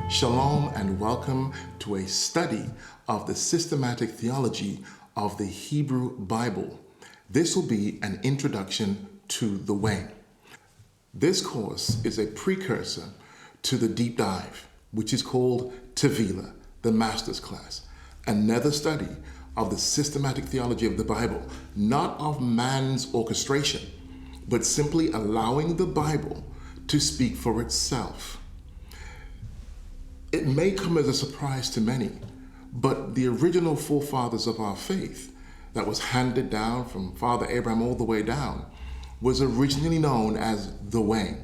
Shalom and welcome to a study of the systematic theology of the Hebrew Bible. This will be an introduction to the way. This course is a precursor to the deep dive, which is called Tevila, the Master's Class, another study of the systematic theology of the Bible, not of man's orchestration, but simply allowing the Bible to speak for itself. It may come as a surprise to many, but the original forefathers of our faith that was handed down from Father Abraham all the way down was originally known as the way.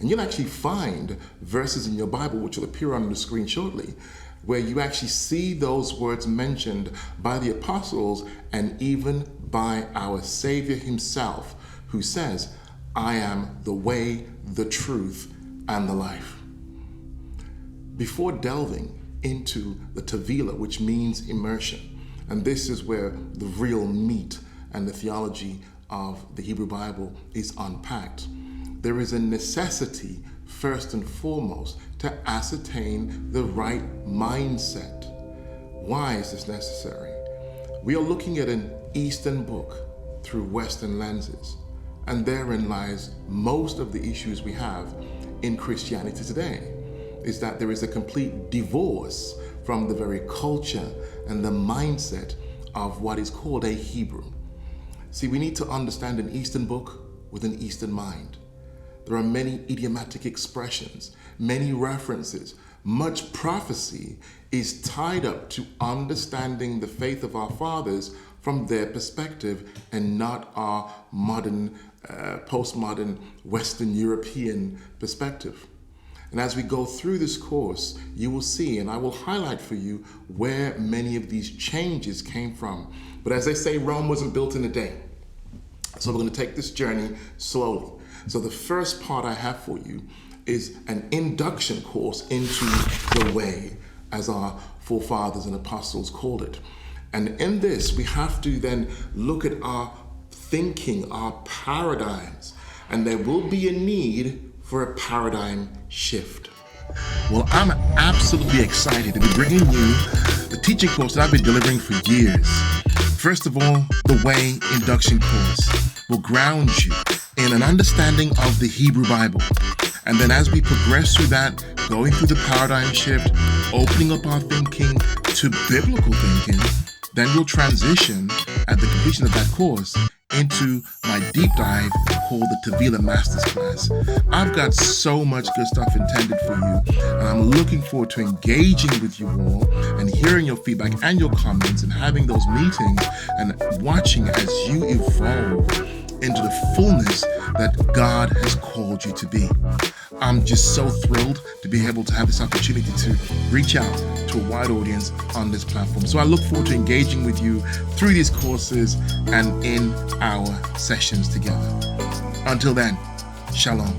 And you'll actually find verses in your Bible, which will appear on the screen shortly, where you actually see those words mentioned by the apostles and even by our Savior himself, who says, "I am the way, the truth, and the life." Before delving into the Tevila, which means immersion, and this is where the real meat and the theology of the Hebrew Bible is unpacked, there is a necessity, first and foremost, to ascertain the right mindset. Why is this necessary? We are looking at an Eastern book through Western lenses, and therein lies most of the issues we have in Christianity today, is that there is a complete divorce from the very culture and the mindset of what is called a Hebrew. See, we need to understand an Eastern book with an Eastern mind. There are many idiomatic expressions, many references, much prophecy is tied up to understanding the faith of our fathers from their perspective and not our modern, postmodern Western European perspective. And as we go through this course, you will see, and I will highlight for you where many of these changes came from. But as they say, Rome wasn't built in a day. So we're going to take this journey slowly. So the first part I have for you is an induction course into the way, as our forefathers and apostles called it. And in this, we have to then look at our thinking, our paradigms, and there will be a need for a paradigm shift. Well, I'm absolutely excited to be bringing you the teaching course that I've been delivering for years. First of all, the Way Induction course will ground you in an understanding of the Hebrew Bible. And then as we progress through that, going through the paradigm shift, opening up our thinking to biblical thinking, then we'll transition at the completion of that course into my deep dive called the Tevila Master's Class. I've got so much good stuff intended for you, and I'm looking forward to engaging with you all and hearing your feedback and your comments and having those meetings and watching as you evolve into the fullness that God has called you to be. I'm just so thrilled to be able to have this opportunity to reach out to a wide audience on this platform. So I look forward to engaging with you through these courses and in our sessions together. Until then, shalom.